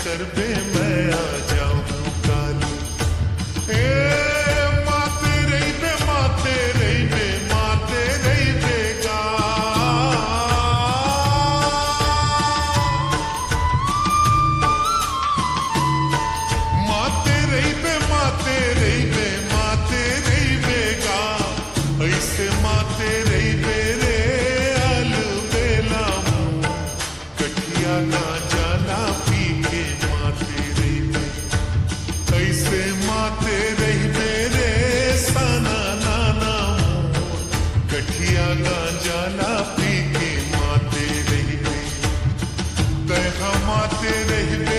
कर बे मैं आ जाऊं काली। ए माते रही बे माते रही बे माते रही बेगा। माते रही बे माते रही बे माते रही बेगा। ऐसे माते रही बे रे आल बेला मुँह कठिया ना जाला पी के माते रही बे। ऐसे माते रही बे रे साना नाना मुँह कठिया ना जाला पी के माते रही बे। तय माते रही बे